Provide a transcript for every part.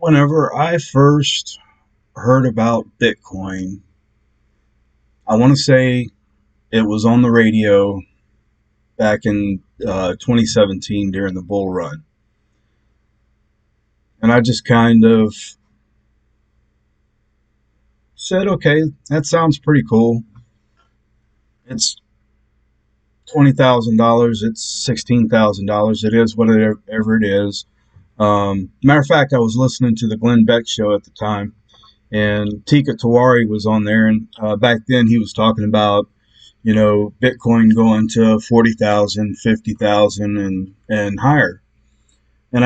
Whenever I first heard about Bitcoin, I want to say it was on the radio back in 2017 during the bull run. And I just kind of said, okay, that sounds pretty cool. It's $20,000. It's $16,000. It is whatever it is. Matter of fact, I was listening to the Glenn Beck show at the time, and Tika Tawari was on there. And back then he was talking about, Bitcoin going to 40,000, 50,000 and higher. And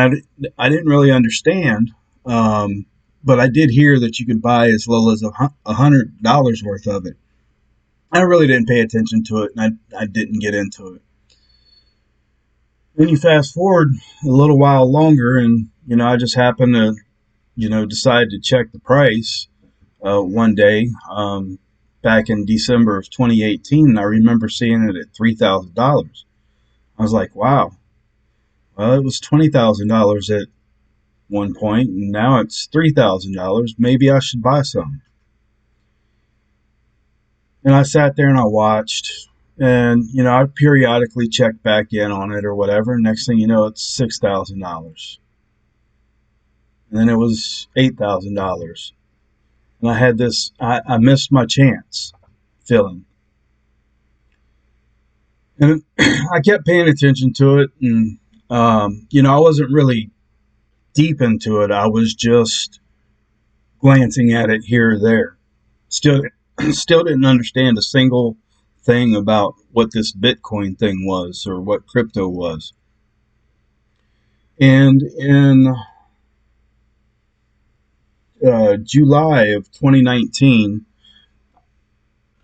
I didn't really understand, but I did hear that you could buy as low as $100 worth of it. I really didn't pay attention to it, and I didn't get into it. Then you fast forward a little while longer, and I just happened to decide to check the price one day back in December of 2018. And I remember seeing it at $3,000. I was like, wow. Well, it was $20,000 at one point, and now it's $3,000. Maybe I should buy some. And I sat there and I watched, and I periodically check back in on it or whatever. Next thing you know, it's $6,000, and then it was $8,000, and I had this I missed my chance feeling, and I kept paying attention to it, and I wasn't really deep into it. I was just glancing at it here or there. Still didn't understand a single thing about what this Bitcoin thing was or what crypto was. And in July of 2019,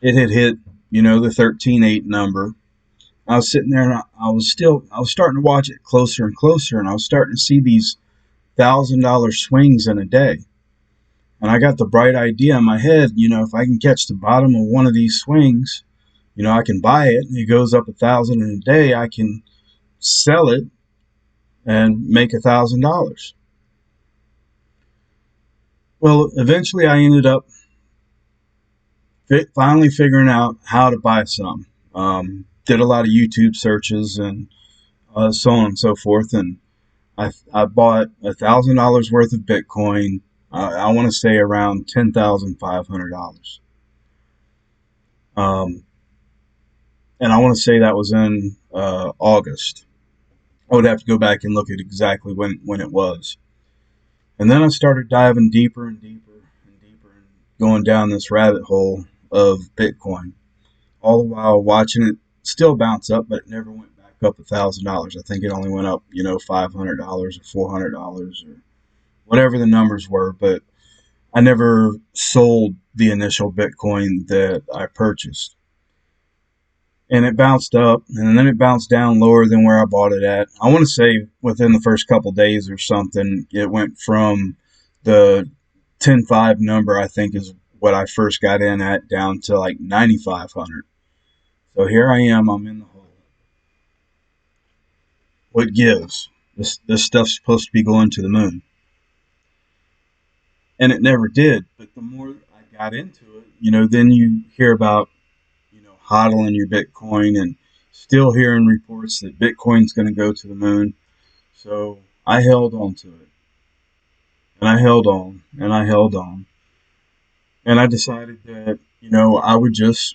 it had hit, the 13.8 number. I was sitting there and I was starting to watch it closer and closer, and I was starting to see these $1,000 swings in a day. And I got the bright idea in my head, if I can catch the bottom of one of these swings, I can buy it, and it goes up 1,000 in a day. I can sell it and make $1,000. Well, eventually I ended up finally figuring out how to buy some. Did a lot of YouTube searches and so on and so forth, and I bought $1,000 worth of Bitcoin. I want to say around $10,500. And I want to say that was in August. I would have to go back and look at exactly when it was. And then I started diving deeper and deeper and deeper and going down this rabbit hole of Bitcoin, all the while watching it still bounce up, but it never went back up $1,000. I think it only went up, $500 or $400 or whatever the numbers were, but I never sold the initial Bitcoin that I purchased. And it bounced up, and then it bounced down lower than where I bought it at. I want to say within the first couple days or something, it went from the 10.5 number, I think is what I first got in at, down to like 9,500. So here I am, I'm in the hole. What gives? This stuff's supposed to be going to the moon. And it never did. But the more I got into it, then you hear about, hodling your Bitcoin, and still hearing reports that Bitcoin's going to go to the moon. So I held on to it. And I held on, and I held on. And I decided that, I would just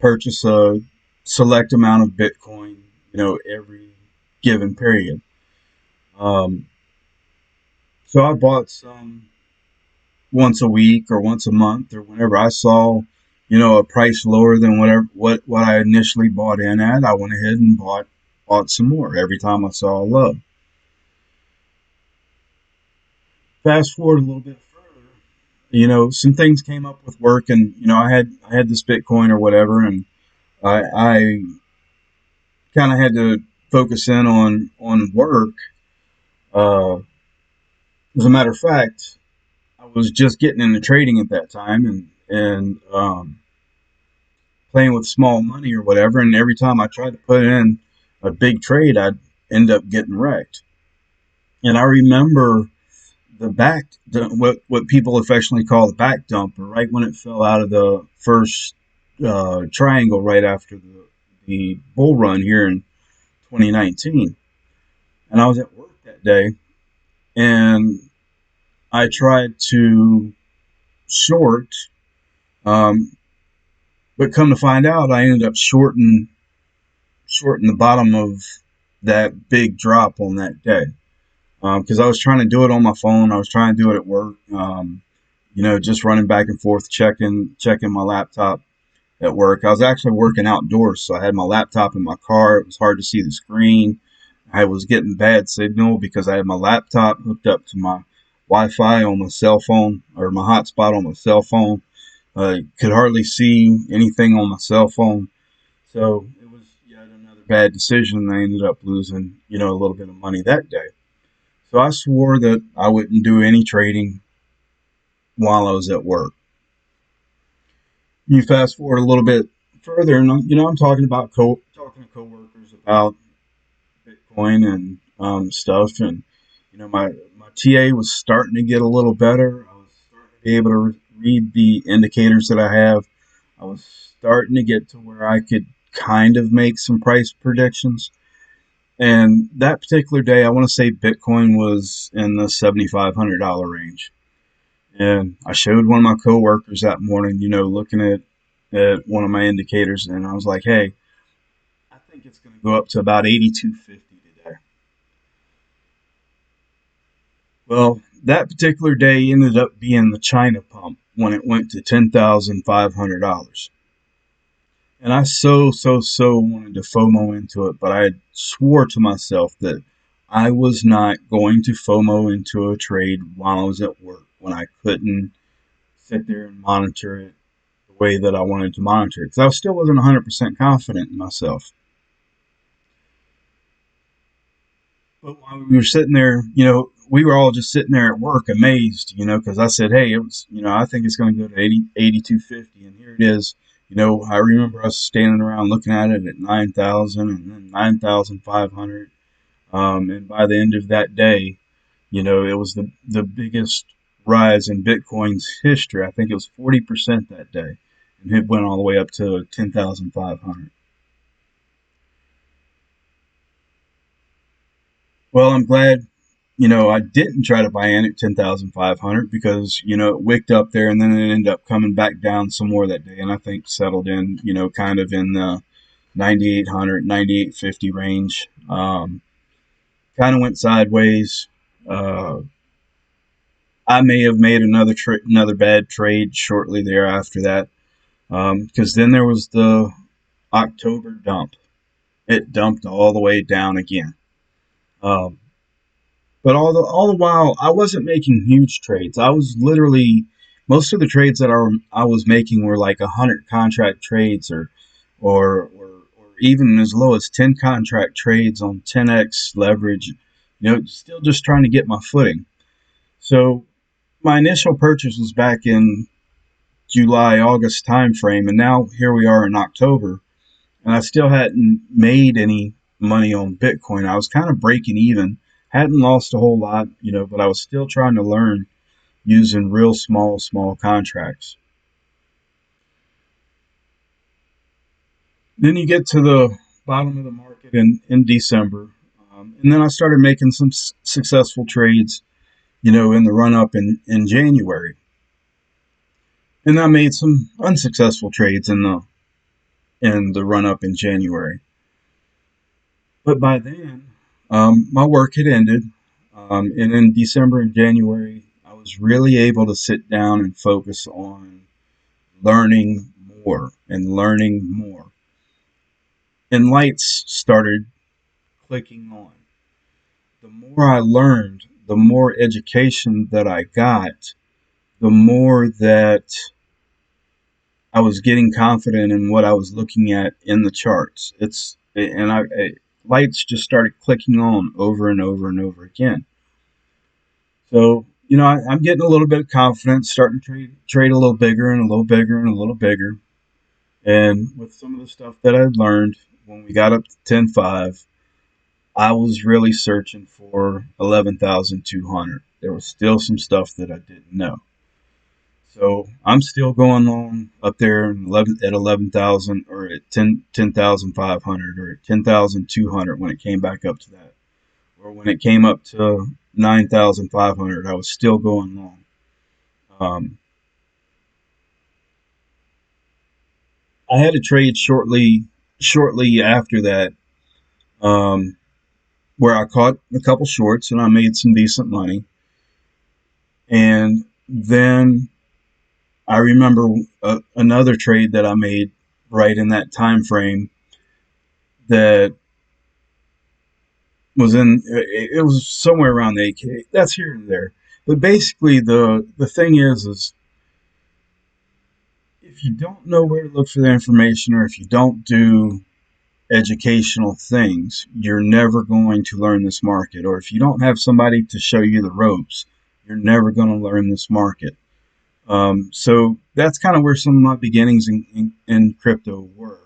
purchase a select amount of Bitcoin, every given period. So I bought some once a week or once a month, or whenever I saw, a price lower than what I initially bought in at, I went ahead and bought some more every time I saw a low. Fast forward a little bit further, some things came up with work, and I had this Bitcoin or whatever, and I kind of had to focus in on work. As a matter of fact, I was just getting into trading at that time, and playing with small money or whatever, and every time I tried to put in a big trade, I'd end up getting wrecked. And I remember what people affectionately call the back dump, or right when it fell out of the first triangle right after the bull run here in 2019. And I was at work that day, and I tried to short, um, but come to find out, I ended up shorting the bottom of that big drop on that day, because I was trying to do it on my phone. I was trying to do it at work. Just running back and forth, checking my laptop at work. I was actually working outdoors, so I had my laptop in my car. It was hard to see the screen. I was getting bad signal because I had my laptop hooked up to my Wi-Fi on my cell phone, or my hotspot on my cell phone. Could hardly see anything on my cell phone. So it was yet another bad decision. I ended up losing, a little bit of money that day. So I swore that I wouldn't do any trading while I was at work. You fast forward a little bit further, and I'm talking about talking to coworkers about Bitcoin and stuff, and my TA was starting to get a little better. I was starting to be able to read the indicators that I have. I was starting to get to where I could kind of make some price predictions. And that particular day, I want to say Bitcoin was in the $7,500 range. And I showed one of my coworkers that morning, looking at one of my indicators, and I was like, "Hey, I think it's going to go up to about 82.50 today." Well, that particular day ended up being the China pump when it went to $10,500. And I so wanted to FOMO into it, but I swore to myself that I was not going to FOMO into a trade while I was at work, when I couldn't sit there and monitor it the way that I wanted to monitor it, because I still wasn't 100% confident in myself. But while we were sitting there, we were all just sitting there at work amazed, because I said, "Hey, it was, I think it's going to go to 82.50, and here it is." I remember us standing around looking at it at 9,000 and then 9,500. And by the end of that day, it was the biggest rise in Bitcoin's history. I think it was 40% that day, and it went all the way up to 10,500. Well, I'm glad, I didn't try to buy in at 10,500, because, it wicked up there, and then it ended up coming back down some more that day. And I think settled in, kind of in the 9,800, 9,850 range. Kind of went sideways. Uh, I may have made another bad trade shortly thereafter that, because then there was the October dump. It dumped all the way down again. Um, But all the while, I wasn't making huge trades. I was literally, most of the trades that I was making were like 100 contract trades, or even as low as 10 contract trades on 10x leverage. Still just trying to get my footing. So my initial purchase was back in July, August timeframe, and now here we are in October, and I still hadn't made any money on Bitcoin. I was kind of breaking even, hadn't lost a whole lot, but I was still trying to learn using real small contracts. Then you get to the bottom of the market in December, and then I started making some successful trades, in the run up in January, and I made some unsuccessful trades in the run up in January. But by then, my work had ended, and in December and January, I was really able to sit down and focus on learning more and learning more. And lights started clicking on. The more I learned, the more education that I got, the more that I was getting confident in what I was looking at in the charts. Lights just started clicking on over and over and over again. So, I'm getting a little bit of confidence, starting to trade a little bigger and a little bigger and a little bigger. And with some of the stuff that I'd learned, when we got up to 10.5, I was really searching for 11,200. there was still some stuff that I didn't know. So I'm still going long up there at 11,000 or at 10,500 or at 10,200 when it came back up to that. Or when it came up to 9,500, I was still going long. I had a trade shortly after that, um, where I caught a couple shorts and I made some decent money. And then I remember another trade that I made right in that time frame that was it was somewhere around the 8K. That's here and there. But basically the thing is if you don't know where to look for the information, or if you don't do educational things, you're never going to learn this market. Or if you don't have somebody to show you the ropes, you're never going to learn this market. So that's kind of where some of my beginnings in crypto were.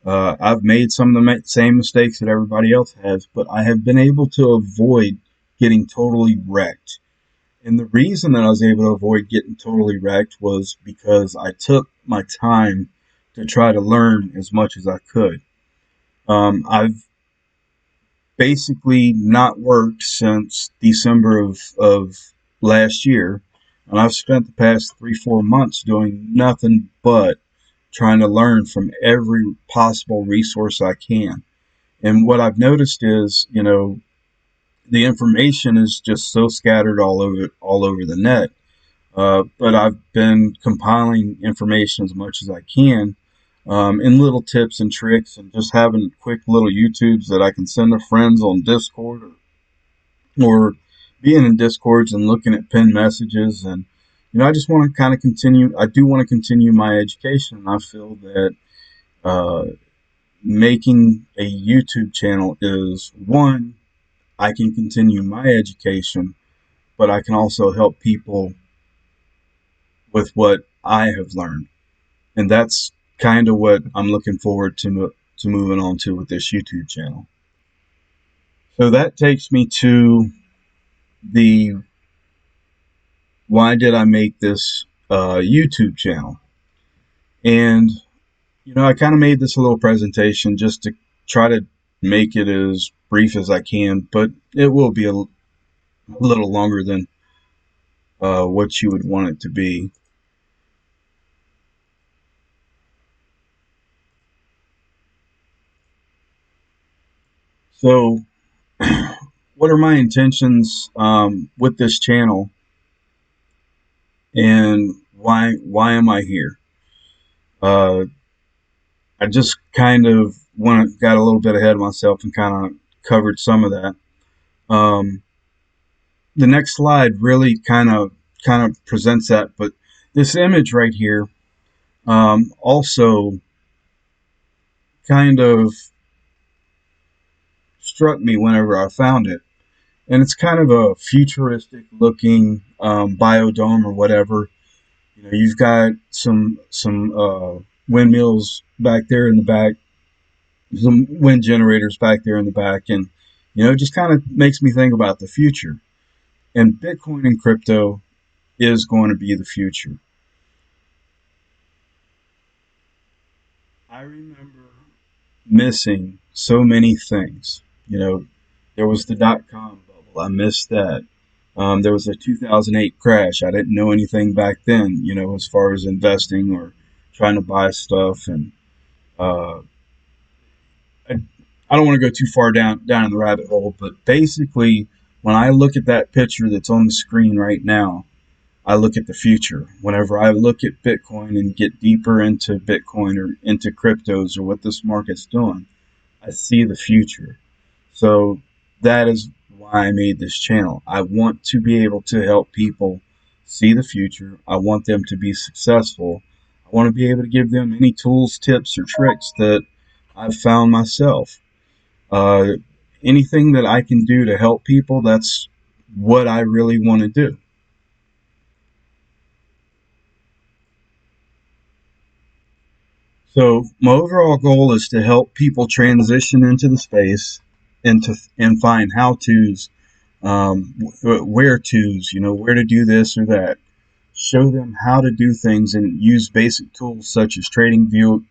I've made some of the same mistakes that everybody else has, but I have been able to avoid getting totally wrecked. And the reason that I was able to avoid getting totally wrecked was because I took my time to try to learn as much as I could. I've basically not worked since December of last year, and I've spent the past 3-4 months doing nothing but trying to learn from every possible resource I can. And what I've noticed is, the information is just so scattered all over the net. But I've been compiling information as much as I can, in little tips and tricks, and just having quick little YouTubes that I can send to friends on Discord, or being in Discords and looking at pinned messages. And I just want to kind of continue. I do want to continue my education, and I feel that uh, making a YouTube channel is one. I can continue my education, but I can also help people with what I have learned. And that's kind of what I'm looking forward to moving on to with this YouTube channel. So that takes me to the why did I make this YouTube channel? And I kind of made this a little presentation just to try to make it as brief as I can, but it will be a little longer than what you would want it to be. So, what are my intentions with this channel, and why am I here? I just kind of got a little bit ahead of myself and kind of covered some of that. The next slide really kind of presents that, but this image right here also kind of struck me whenever I found it. And it's kind of a futuristic looking biodome or whatever. You've got some windmills back there in the back, some wind generators back there in the back, and it just kind of makes me think about the future. And Bitcoin and crypto is going to be the future. I remember missing so many things. There was the dot-com bubble. I missed that. There was a 2008 crash. I didn't know anything back then, as far as investing or trying to buy stuff. And uh, I don't want to go too far down in the rabbit hole, but basically, when I look at that picture that's on the screen right now, I look at the future. Whenever I look at Bitcoin and get deeper into Bitcoin or into cryptos or what this market's doing, I see the future. So that is why I made this channel. I want to be able to help people see the future. I want them to be successful. I want to be able to give them any tools, tips, or tricks that I've found myself. Uh, Anything that I can do to help people, that's what I really want to do. So my overall goal is to help people transition into the space and find how-tos where to's, where to do this or that. Show them how to do things and use basic tools such as trading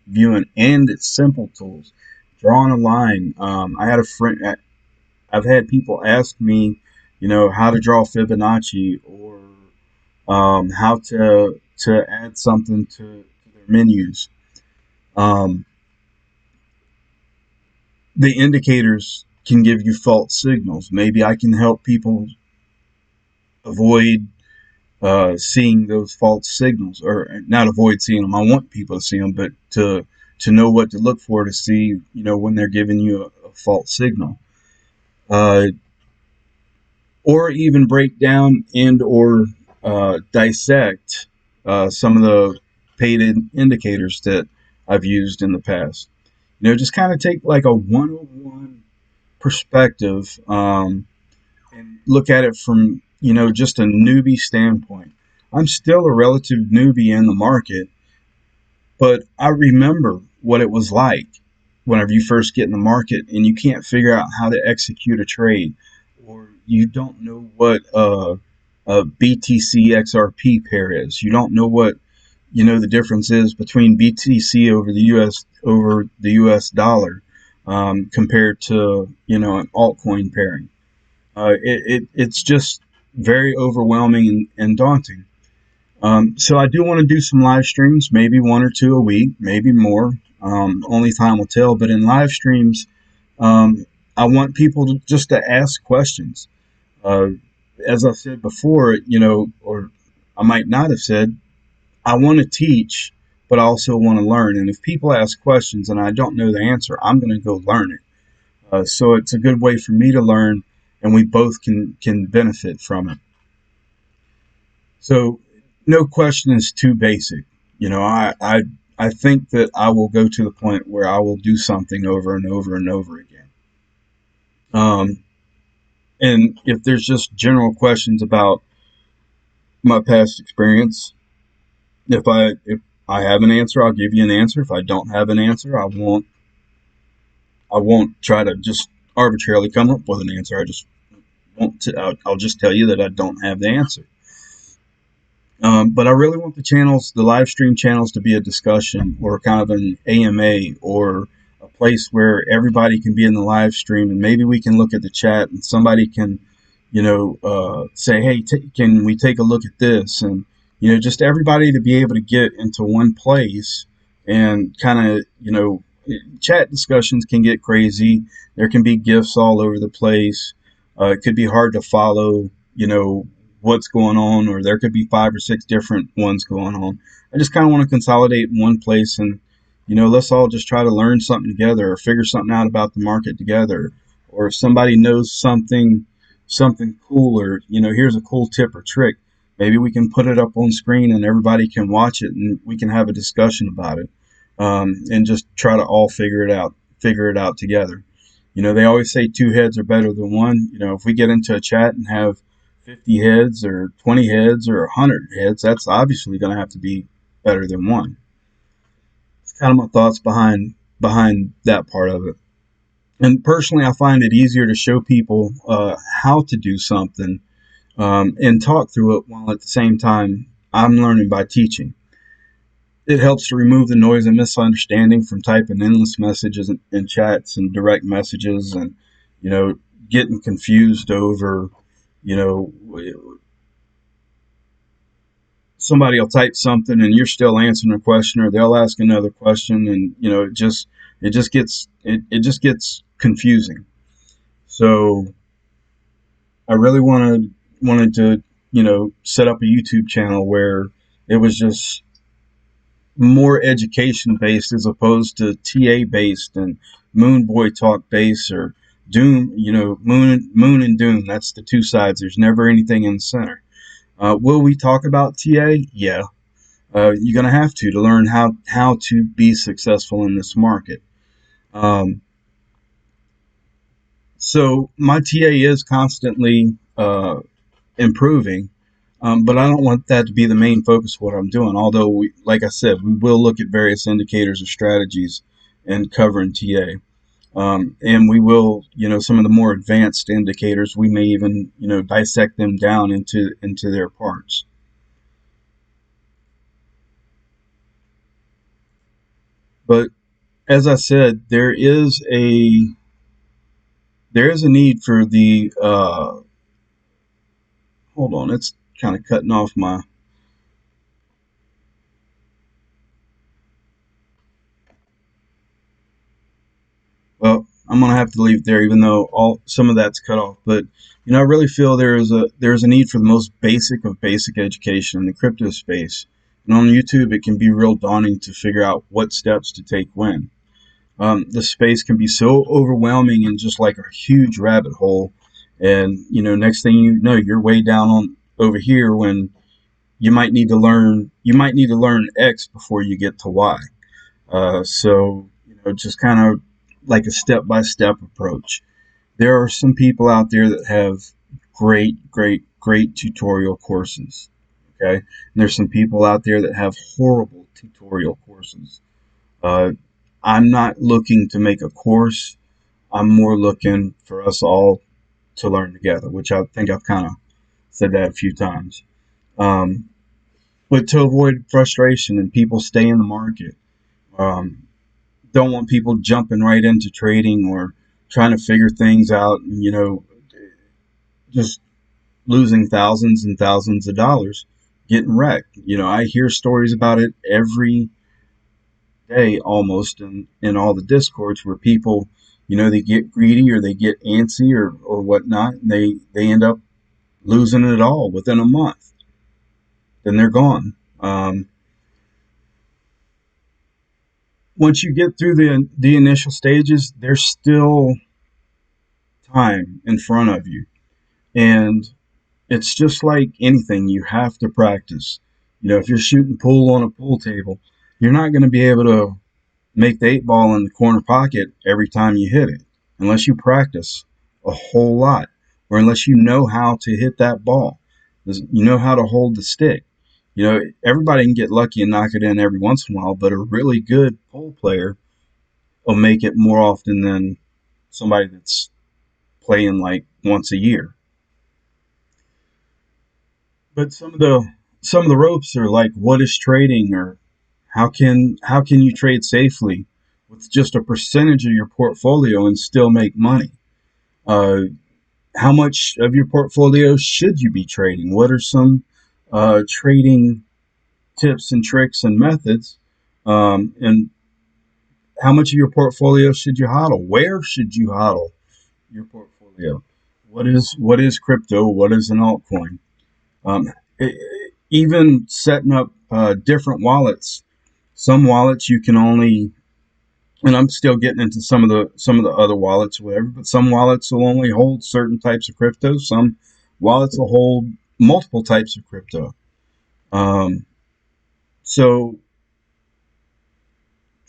viewing and its simple tools. Drawing a line. I had a friend. I've had people ask me, how to draw Fibonacci or how to add something to their menus. Um, the indicators can give you false signals. Maybe I can help people avoid seeing those false signals, or not avoid seeing them. I want people to see them, but to know what to look for to see, when they're giving you a false signal, uh, or even break down and or dissect some of the paid indicators that I've used in the past. Just kind of take like a 101 perspective, and look at it from, just a newbie standpoint. I'm still a relative newbie in the market, but I remember what it was like whenever you first get in the market and you can't figure out how to execute a trade, or you don't know what a BTC XRP pair is. You don't know what the difference is between BTC over the US dollar, compared to an altcoin pairing. It's just very overwhelming and daunting. So I do want to do some live streams, maybe one or two a week, maybe more. Only time will tell. But in live streams, I want people just to ask questions. Uh, as I said before, or I might not have said, I want to teach, but I also want to learn. And if people ask questions and I don't know the answer, I'm going to go learn it. So it's a good way for me to learn, and we both can benefit from it. So no question is too basic. I think that I will go to the point where I will do something over and over and over again. And if there's just general questions about my past experience, if I have an answer, I'll give you an answer. If I don't have an answer, I won't try to just arbitrarily come up with an answer. I just won't. I'll just tell you that I don't have the answer. But I really want the live stream channels, to be a discussion or kind of an AMA, or a place where everybody can be in the live stream, and maybe we can look at the chat and somebody can, say, hey, can we take a look at this? And, just everybody to be able to get into one place and kind of, chat discussions can get crazy. There can be gifts all over the place. It could be hard to follow, what's going on, or there could be 5 or 6 different ones going on. I just kind of want to consolidate in one place, and let's all just try to learn something together or figure something out about the market together. Or if somebody knows something cool, or here's a cool tip or trick, maybe we can put it up on screen and everybody can watch it and we can have a discussion about it, and just try to all figure it out together. They always say 2 heads are better than one. If we get into a chat and have 50 heads or 20 heads or 100 heads, that's obviously going to have to be better than one. It's kind of my thoughts behind that part of it. And personally, I find it easier to show people how to do something, and talk through it, while at the same time I'm learning by teaching. It helps to remove the noise and misunderstanding from typing endless messages and chats and direct messages, and getting confused over, you know, somebody will type something and you're still answering a question, or they'll ask another question, and it just gets confusing. So I really wanted to set up a YouTube channel where it was just more education based as opposed to TA based and Moon Boy talk based, or Doom, Moon and Doom. That's the two sides. There's never anything in the center. Will we talk about TA? Yeah. You're going to have to learn how to be successful in this market. So my TA is constantly improving, but I don't want that to be the main focus of what I'm doing. Although, like I said, we will look at various indicators or strategies and covering TA. And we will, some of the more advanced indicators, we may even, dissect them down into their parts. But as I said, there is a need for the hold on, it's kind of cutting off my. Well, I'm gonna have to leave it there, even though some of that's cut off. But I really feel there's a need for the most basic of basic education in the crypto space. And on YouTube, it can be real daunting to figure out what steps to take when. The space can be so overwhelming and just like a huge rabbit hole. And next thing you know, you're way down on over here when you might need to learn X before you get to Y. So just kind of like a step-by-step approach. There are some people out there that have great, great, great tutorial courses. Okay, and there's some people out there that have horrible tutorial courses. Uh, I'm not looking to make a course. I'm more looking for us all to learn together, which I think I've kind of said that a few times. Um, but to avoid frustration and people stay in the market, um, don't want people jumping right into trading or trying to figure things out, and, just losing thousands and thousands of dollars, getting wrecked. I hear stories about it every day almost in all the discords where people, they get greedy or they get antsy or whatnot, and they end up losing it all within a month. Then they're gone. Once you get through the initial stages, there's still time in front of you. And it's just like anything, you have to practice. If you're shooting pool on a pool table, you're not going to be able to make the 8 ball in the corner pocket every time you hit it unless you practice a whole lot, or unless you know how to hit that ball. You know how to hold the stick. Everybody can get lucky and knock it in every once in a while, but a really good pool player will make it more often than somebody that's playing like once a year. But some of the ropes are like, what is trading, or how can you trade safely with just a percentage of your portfolio and still make money? Uh, how much of your portfolio should you be trading? What are some trading tips and tricks and methods? And how much of your portfolio should you hodl? Where should you hodl your portfolio? What is crypto? What is an altcoin? Um, Even setting up different wallets. Some wallets you can only, and I'm still getting into some of the other wallets or whatever, but some wallets will only hold certain types of crypto. Some wallets will hold multiple types of crypto. Um, so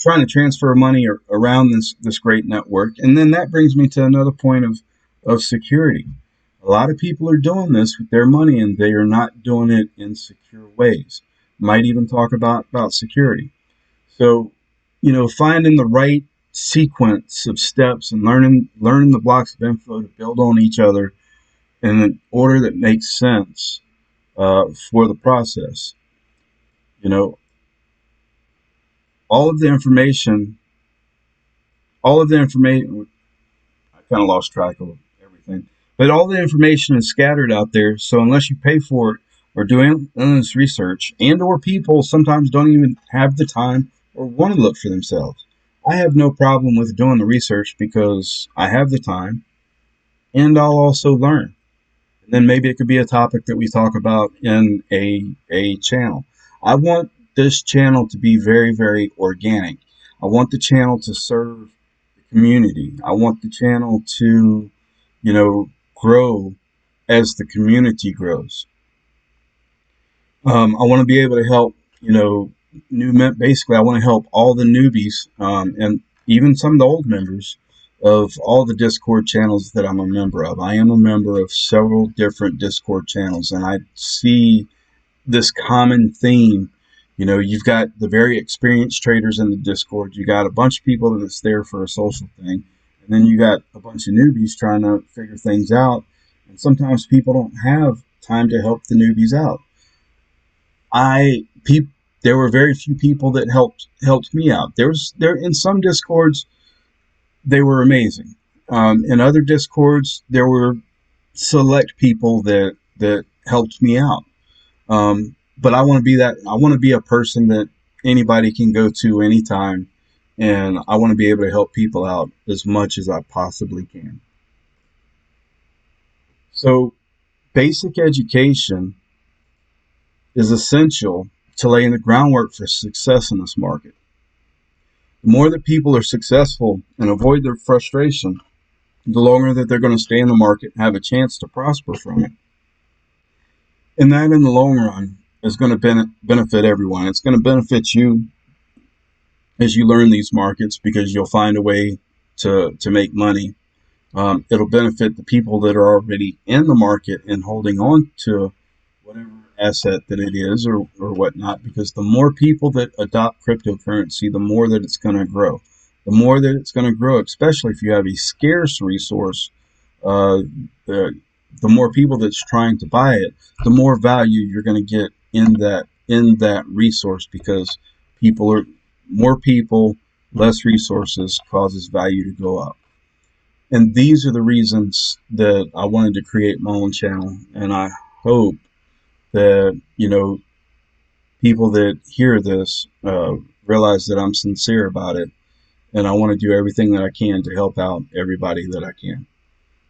trying to transfer money around this great network, and then that brings me to another point of security. A lot of people are doing this with their money, and they are not doing it in secure ways. Might even talk about security. So, finding the right sequence of steps and learning the blocks of info to build on each other in an order that makes sense for the process. You know, all of the information, all of the information. I kind of lost track of everything, but all the information is scattered out there. So unless you pay for it or do endless research, and/or people sometimes don't even have the time or want to look for themselves. I have no problem with doing the research because I have the time, and I'll also learn. And then maybe it could be a topic that we talk about in a channel. I want this channel to be very, very organic. I want the channel to serve the community. I want the channel to, grow as the community grows. I want to be able to help, basically, I want to help all the newbies, and even some of the old members of all the Discord channels that I'm a member of. I am a member of several different Discord channels, and I see this common theme. You've got the very experienced traders in the Discord. You got a bunch of people that's there for a social thing, And then you got a bunch of newbies trying to figure things out. And sometimes people don't have time to help the newbies out. There were very few people that helped me out. There in some discords they were amazing. In other discords there were select people that helped me out. But I want to be that. I want to be a person that anybody can go to anytime, and I want to be able to help people out as much as I possibly can. So, basic education is essential to laying the groundwork for success in this market. The more that people are successful and avoid their frustration, the longer that they're going to stay in the market and have a chance to prosper from it. And that in the long run is going to benefit everyone. It's going to benefit you as you learn these markets, because you'll find a way to make money. It'll benefit the people that are already in the market and holding on to whatever asset that it is or whatnot, because the more people that adopt cryptocurrency, the more that it's going to grow. The more that it's going to grow, especially if you have a scarce resource, the more people that's trying to buy it, the more value you're going to get in that resource, because more people, less resources causes value to go up. And these are the reasons that I wanted to create my own channel. And I hope that, people that hear this realize that I'm sincere about it. And I want to do everything that I can to help out everybody that I can.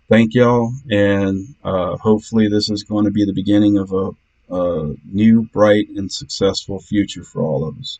Thank y'all. And hopefully this is going to be the beginning of a new, bright, and successful future for all of us.